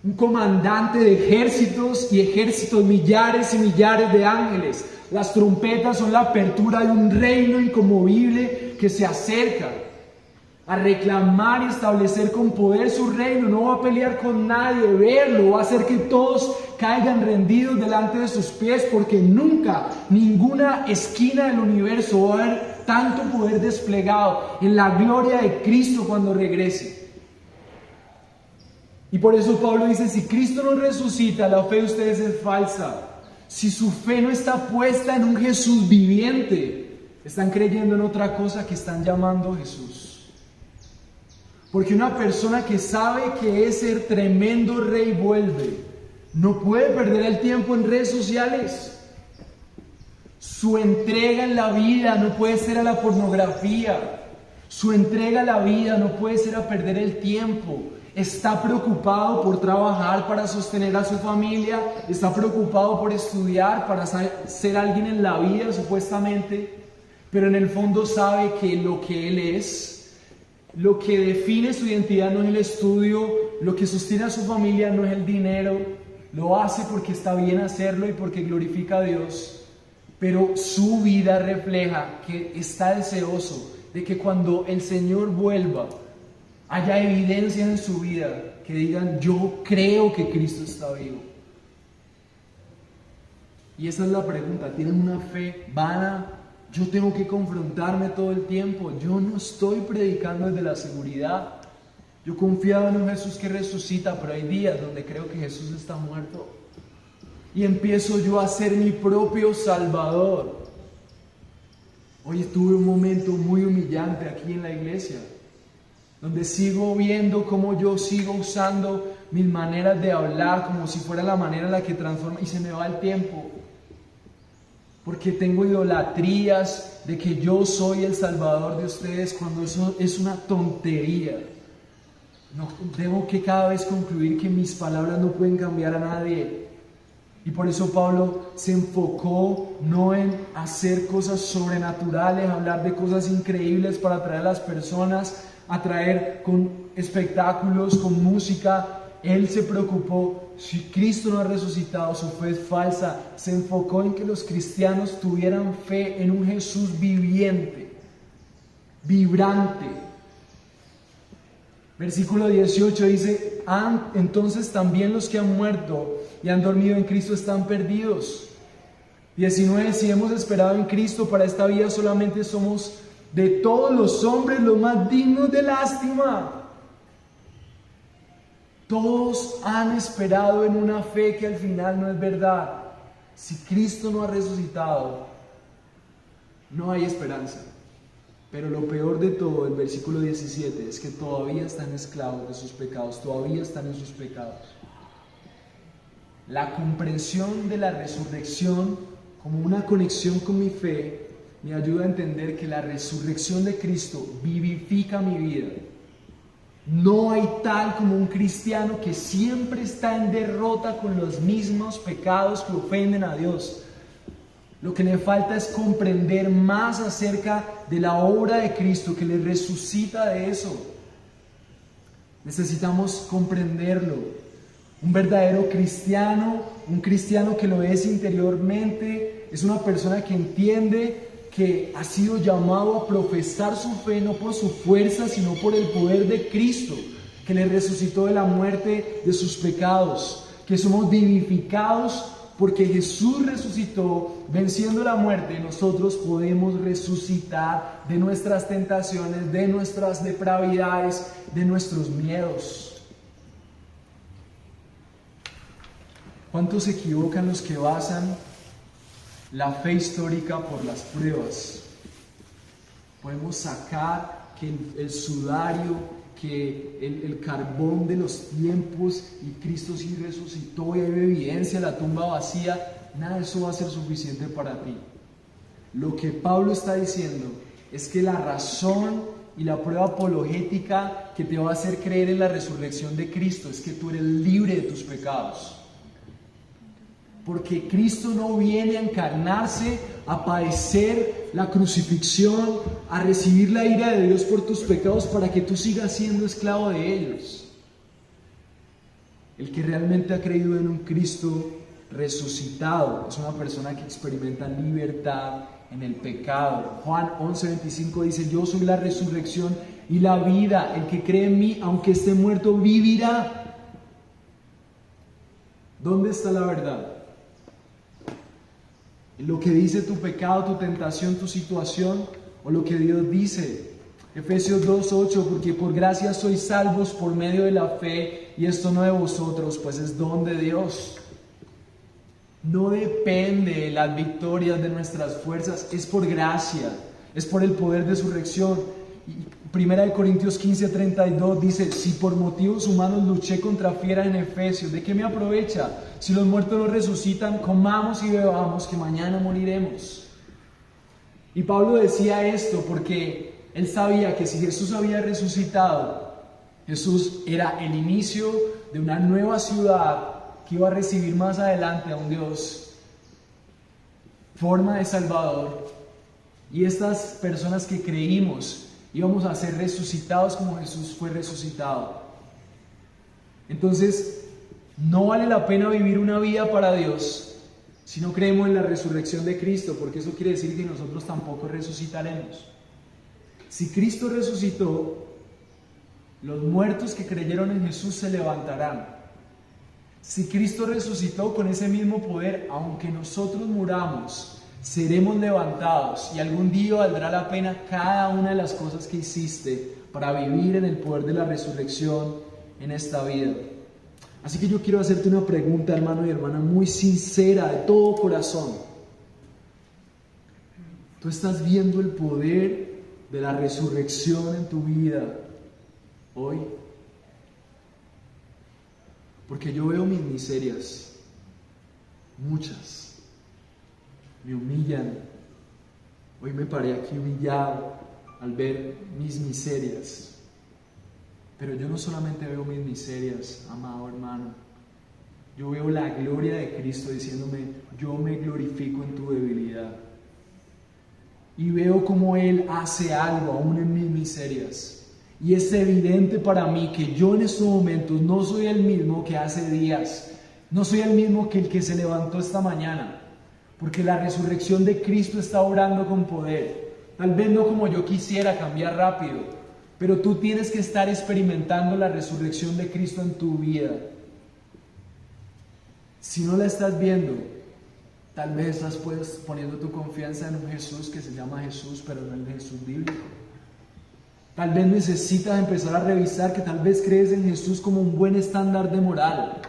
un comandante de ejércitos y ejércitos, millares y millares de ángeles. Las trompetas son la apertura de un reino inconmovible que se acerca a reclamar y establecer con poder su reino. No va a pelear con nadie, verlo, va a hacer que todos caigan rendidos delante de sus pies, porque nunca, ninguna esquina del universo va a haber tanto poder desplegado en la gloria de Cristo cuando regrese. Y por eso Pablo dice, si Cristo no resucita, la fe de ustedes es falsa. Si su fe no está puesta en un Jesús viviente, están creyendo en otra cosa que están llamando Jesús. Porque una persona que sabe que ese tremendo rey vuelve, no puede perder el tiempo en redes sociales. Su entrega en la vida no puede ser a la pornografía. Su entrega a la vida no puede ser a perder el tiempo. Está preocupado por trabajar para sostener a su familia. Está preocupado por estudiar para ser alguien en la vida, supuestamente. Pero en el fondo sabe que lo que él es, lo que define su identidad no es el estudio, lo que sostiene a su familia no es el dinero, lo hace porque está bien hacerlo y porque glorifica a Dios, pero su vida refleja que está deseoso de que cuando el Señor vuelva, haya evidencia en su vida que digan: yo creo que Cristo está vivo. Y esa es la pregunta: ¿tienen una fe vana? Yo tengo que confrontarme todo el tiempo. Yo no estoy predicando desde la seguridad. Yo confiaba en un Jesús que resucita, pero hay días donde creo que Jesús está muerto. Y empiezo yo a ser mi propio Salvador. Hoy tuve un momento muy humillante aquí en la iglesia, donde sigo viendo cómo yo sigo usando mis maneras de hablar como si fuera la manera en la que transforma, y se me va el tiempo. Porque tengo idolatrías de que yo soy el Salvador de ustedes, cuando eso es una tontería. No, tengo que cada vez concluir que mis palabras no pueden cambiar a nadie. Y por eso Pablo se enfocó no en hacer cosas sobrenaturales, hablar de cosas increíbles para atraer a las personas, atraer con espectáculos, con música. Él se preocupó: si Cristo no ha resucitado, su fe es falsa. Se enfocó en que los cristianos tuvieran fe en un Jesús viviente, vibrante. Versículo 18 dice: entonces también los que han muerto y han dormido en Cristo están perdidos. 19: si hemos esperado en Cristo para esta vida, solamente somos de todos los hombres los más dignos de lástima. Todos han esperado en una fe que al final no es verdad. Si Cristo no ha resucitado, no hay esperanza. Pero lo peor de todo, el versículo 17, es que todavía están esclavos de sus pecados, todavía están en sus pecados. La comprensión de la resurrección como una conexión con mi fe me ayuda a entender que la resurrección de Cristo vivifica mi vida. No hay tal como un cristiano que siempre está en derrota con los mismos pecados que ofenden a Dios. Lo que le falta es comprender más acerca de la obra de Cristo que le resucita de eso. Necesitamos comprenderlo. Un verdadero cristiano, un cristiano que lo es interiormente, es una persona que entiende que ha sido llamado a profesar su fe no por su fuerza, sino por el poder de Cristo, que le resucitó de la muerte de sus pecados, que somos vivificados porque Jesús resucitó venciendo la muerte. Nosotros podemos resucitar de nuestras tentaciones, de nuestras depravidades, de nuestros miedos. ¿Cuántos se equivocan los que basan la fe histórica por las pruebas? Podemos sacar que el sudario, que el carbón de los tiempos, y Cristo sí resucitó y hay evidencia, la tumba vacía. Nada de eso va a ser suficiente para ti. Lo que Pablo está diciendo es que la razón y la prueba apologética que te va a hacer creer en la resurrección de Cristo es que tú eres libre de tus pecados. Porque Cristo no viene a encarnarse, a padecer la crucifixión, a recibir la ira de Dios por tus pecados para que tú sigas siendo esclavo de ellos. El que realmente ha creído en un Cristo resucitado es una persona que experimenta libertad en el pecado. Juan 11:25 dice: yo soy la resurrección y la vida. El que cree en mí, aunque esté muerto, vivirá. ¿Dónde está la verdad? ¿En lo que dice tu pecado, tu tentación, tu situación, o lo que Dios dice? Efesios 2:8: porque por gracia sois salvos por medio de la fe, y esto no de vosotros, pues es don de Dios. No depende de las victorias de nuestras fuerzas, es por gracia, es por el poder de su resurrección. Primera de Corintios 15:32 dice: si por motivos humanos luché contra fieras en Efesios, ¿de qué me aprovecha? Si los muertos no resucitan, comamos y bebamos, que mañana moriremos. Y Pablo decía esto porque él sabía que si Jesús había resucitado, Jesús era el inicio de una nueva ciudad que iba a recibir más adelante a un Dios, forma de Salvador. Y estas personas que creímos íbamos a ser resucitados como Jesús fue resucitado. Entonces, No vale la pena vivir una vida para Dios si no creemos en la resurrección de Cristo, porque eso quiere decir que nosotros tampoco resucitaremos. Si Cristo resucitó, los muertos que creyeron en Jesús se levantarán. Si Cristo resucitó con ese mismo poder, aunque nosotros muramos, seremos levantados y algún día valdrá la pena cada una de las cosas que hiciste para vivir en el poder de la resurrección en esta vida. Así que yo quiero hacerte una pregunta, hermano y hermana, muy sincera, de todo corazón. ¿Tú estás viendo el poder de la resurrección en tu vida hoy? Porque yo veo mis miserias, muchas, me humillan. Hoy me paré aquí humillado al ver mis miserias. Pero yo no solamente veo mis miserias, amado hermano. Yo veo la gloria de Cristo diciéndome, yo me glorifico en tu debilidad. Y veo cómo Él hace algo aún en mis miserias. Y es evidente para mí que yo en estos momentos no soy el mismo que hace días. No soy el mismo que el que se levantó esta mañana. Porque la resurrección de Cristo está obrando con poder. Tal vez no como yo quisiera cambiar rápido. Pero tú tienes que estar experimentando la resurrección de Cristo en tu vida. Si no la estás viendo, tal vez estás poniendo tu confianza en un Jesús que se llama Jesús, pero no el Jesús bíblico. Tal vez necesitas empezar a revisar que tal vez crees en Jesús como un buen estándar de moral.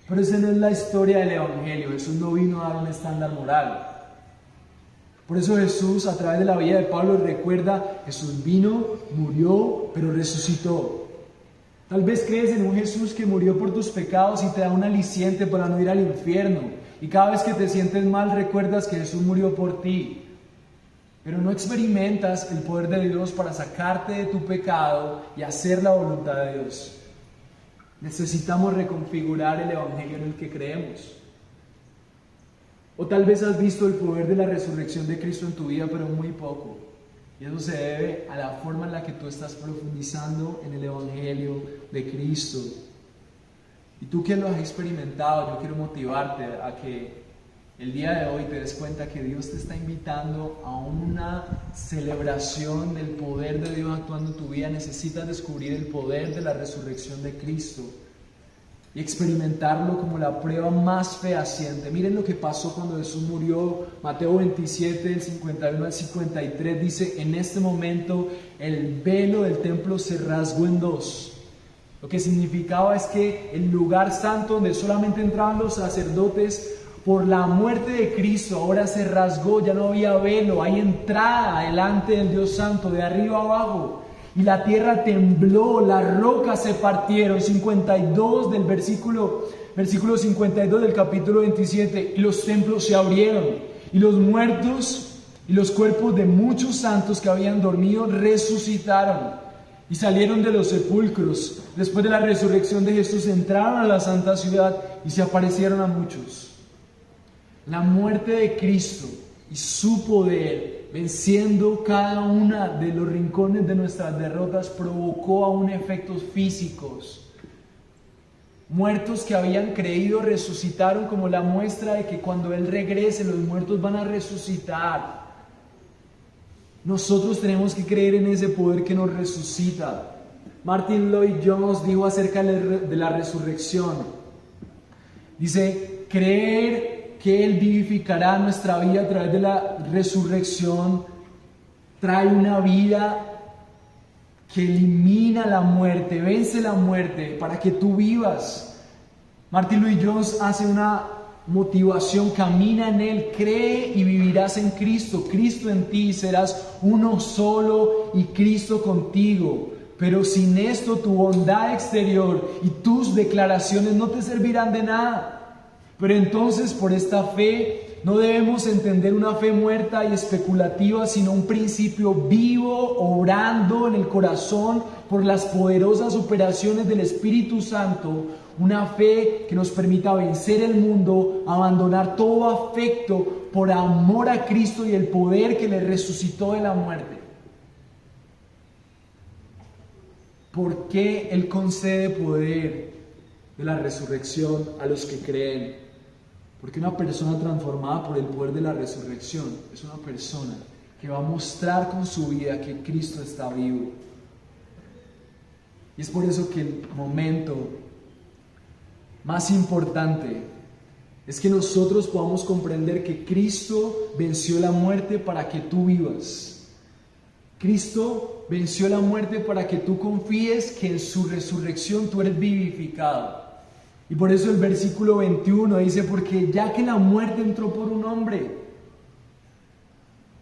Pero esa no es la historia del Evangelio. Jesús no vino a dar un estándar moral. Por eso Jesús, a través de la vida de Pablo, recuerda, Jesús vino, murió, pero resucitó. Tal vez crees en un Jesús que murió por tus pecados y te da un aliciente para no ir al infierno. Y cada vez que te sientes mal, recuerdas que Jesús murió por ti. Pero no experimentas el poder de Dios para sacarte de tu pecado y hacer la voluntad de Dios. Necesitamos reconfigurar el Evangelio en el que creemos. O tal vez has visto el poder de la resurrección de Cristo en tu vida, pero muy poco. Y eso se debe a la forma en la que tú estás profundizando en el Evangelio de Cristo. Y tú que lo has experimentado, yo quiero motivarte a que el día de hoy te des cuenta que Dios te está invitando a una celebración del poder de Dios actuando en tu vida. Necesitas descubrir el poder de la resurrección de Cristo y experimentarlo como la prueba más fehaciente. Miren lo que pasó cuando Jesús murió. Mateo 27, del 51 al 53, dice: en este momento el velo del templo se rasgó en dos. Lo que significaba es que el lugar santo donde solamente entraban los sacerdotes, por la muerte de Cristo, ahora se rasgó, ya no había velo, hay entrada delante del Dios Santo, de arriba abajo. Y la tierra tembló, las rocas se partieron. 52 del versículo 52 del capítulo 27. Y los templos se abrieron. Y los muertos y los cuerpos de muchos santos que habían dormido resucitaron. Y salieron de los sepulcros. Después de la resurrección de Jesús, entraron a la santa ciudad y se aparecieron a muchos. La muerte de Cristo y su poder, venciendo cada una de los rincones de nuestras derrotas, provocó aún efectos físicos. Muertos que habían creído resucitaron, como la muestra de que cuando Él regrese los muertos van a resucitar. Nosotros tenemos que creer en ese poder que nos resucita. Martin Lloyd-Jones dijo acerca de la resurrección. Dice, creer que Él vivificará nuestra vida a través de la resurrección trae una vida que elimina la muerte, vence la muerte para que tú vivas. Martin Lloyd-Jones hace una motivación: camina en Él, cree y vivirás en Cristo. Cristo en ti, serás uno solo y Cristo contigo. Pero sin esto tu bondad exterior y tus declaraciones no te servirán de nada. Pero entonces, por esta fe, no debemos entender una fe muerta y especulativa, sino un principio vivo, obrando en el corazón por las poderosas operaciones del Espíritu Santo. Una fe que nos permita vencer el mundo, abandonar todo afecto por amor a Cristo y el poder que le resucitó de la muerte. ¿Por qué Él concede poder de la resurrección a los que creen. Porque una persona transformada por el poder de la resurrección es una persona que va a mostrar con su vida que Cristo está vivo. Y es por eso que el momento más importante es que nosotros podamos comprender que Cristo venció la muerte para que tú vivas. Cristo venció la muerte para que tú confíes que en su resurrección tú eres vivificado. Y por eso el versículo 21 dice, porque ya que la muerte entró por un hombre.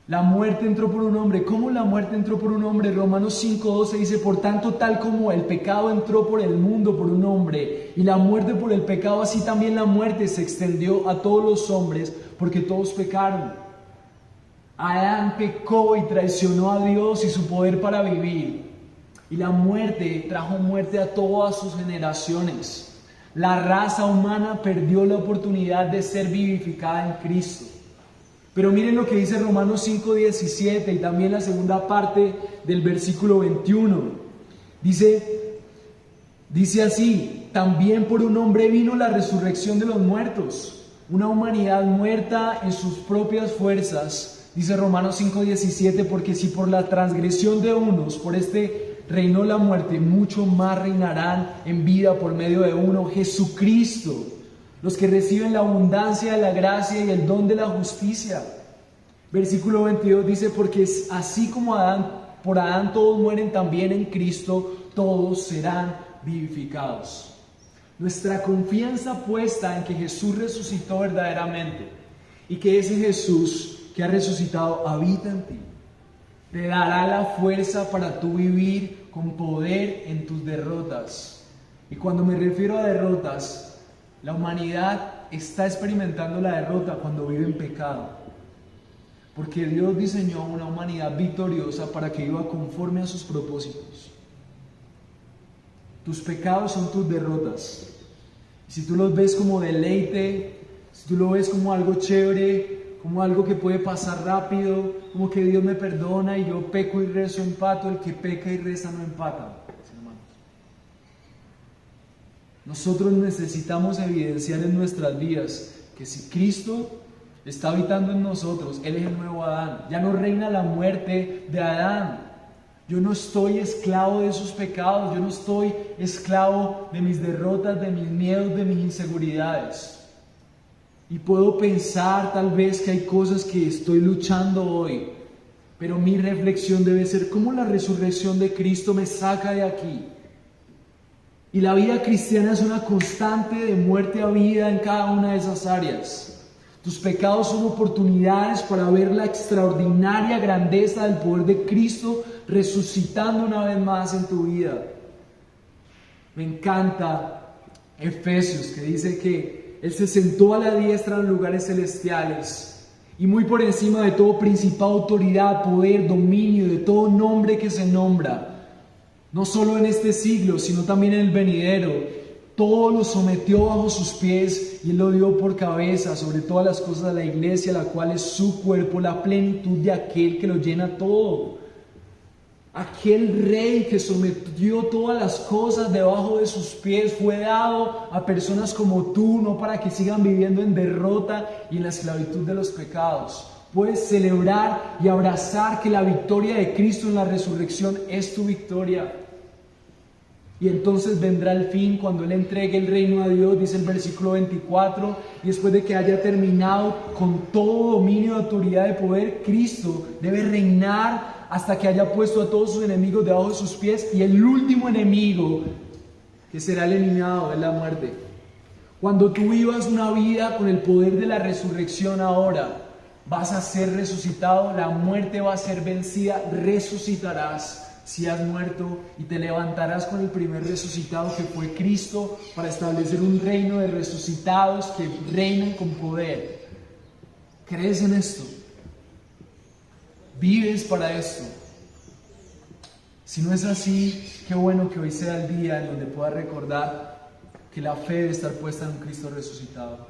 La muerte entró por un hombre. ¿Cómo la muerte entró por un hombre? Romanos 5:12 dice, por tanto, tal como el pecado entró por el mundo por un hombre, y la muerte por el pecado, así también la muerte se extendió a todos los hombres, porque todos pecaron. Adán pecó y traicionó a Dios y su poder para vivir. Y la muerte trajo muerte a todas sus generaciones. La raza humana perdió la oportunidad de ser vivificada en Cristo. Pero miren lo que dice Romanos 5:17 y también la segunda parte del versículo 21. Dice así, también por un hombre vino la resurrección de los muertos, una humanidad muerta en sus propias fuerzas. Dice Romanos 5:17, porque si por la transgresión de unos, por este reinó la muerte, mucho más reinarán en vida por medio de uno, Jesucristo, los que reciben la abundancia de la gracia y el don de la justicia. Versículo 22 dice, porque así como por Adán todos mueren, también en Cristo todos serán vivificados. Nuestra confianza puesta en que Jesús resucitó verdaderamente y que ese Jesús que ha resucitado habita en ti, te dará la fuerza para tú vivir con poder en tus derrotas. Y cuando me refiero a derrotas, la humanidad está experimentando la derrota cuando vive en pecado. Porque Dios diseñó una humanidad victoriosa para que viva conforme a sus propósitos. Tus pecados son tus derrotas. Y si tú los ves como deleite, si tú lo ves como algo chévere, como algo que puede pasar rápido, como que Dios me perdona y yo peco y rezo, empato, el que peca y reza no empata. Nosotros necesitamos evidenciar en nuestras vidas que si Cristo está habitando en nosotros, Él es el nuevo Adán. Ya no reina la muerte de Adán. Yo no estoy esclavo de sus pecados, yo no estoy esclavo de mis derrotas, de mis miedos, de mis inseguridades. Y puedo pensar tal vez que hay cosas que estoy luchando hoy, pero mi reflexión debe ser cómo la resurrección de Cristo me saca de aquí. Y la vida cristiana es una constante de muerte a vida en cada una de esas áreas. Tus pecados son oportunidades para ver la extraordinaria grandeza del poder de Cristo resucitando una vez más en tu vida. Me encanta Efesios, que dice que Él se sentó a la diestra en lugares celestiales y muy por encima de todo principado, autoridad, poder, dominio, de todo nombre que se nombra. No solo en este siglo, sino también en el venidero. Todo lo sometió bajo sus pies y Él lo dio por cabeza sobre todas las cosas de la iglesia, la cual es su cuerpo, la plenitud de aquel que lo llena todo. Aquel rey que sometió todas las cosas debajo de sus pies fue dado a personas como tú, no para que sigan viviendo en derrota y en la esclavitud de los pecados. Puedes celebrar y abrazar que la victoria de Cristo en la resurrección es tu victoria. Y entonces vendrá el fin cuando Él entregue el reino a Dios, dice el versículo 24, y después de que haya terminado con todo dominio, autoridad y poder, Cristo debe reinar hasta que haya puesto a todos sus enemigos debajo de sus pies, y el último enemigo que será eliminado es la muerte. Cuando tú vivas una vida con el poder de la resurrección ahora, vas a ser resucitado, la muerte va a ser vencida, resucitarás si has muerto y te levantarás con el primer resucitado que fue Cristo para establecer un reino de resucitados que reinan con poder. ¿Crees en esto? ¿Vives para esto? Si no es así, qué bueno que hoy sea el día en donde puedas recordar que la fe debe estar puesta en un Cristo resucitado.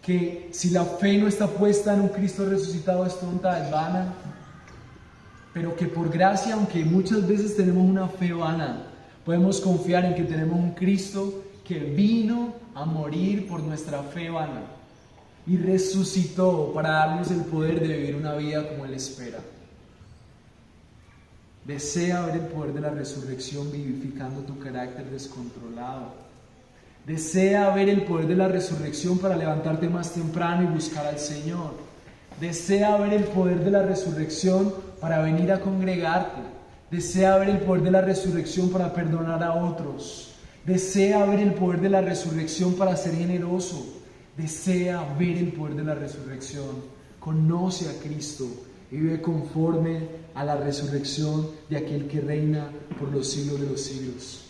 Que si la fe no está puesta en un Cristo resucitado es tonta, es vana, pero que por gracia, aunque muchas veces tenemos una fe vana, podemos confiar en que tenemos un Cristo que vino a morir por nuestra fe vana y resucitó para darnos el poder de vivir una vida como Él espera. Desea ver el poder de la resurrección vivificando tu carácter descontrolado. Desea ver el poder de la resurrección para levantarte más temprano y buscar al Señor. Desea ver el poder de la resurrección para venir a congregarte. Desea ver el poder de la resurrección para perdonar a otros. Desea ver el poder de la resurrección para ser generoso. Desea ver el poder de la resurrección. Conoce a Cristo y vive conforme a la resurrección de aquel que reina por los siglos de los siglos.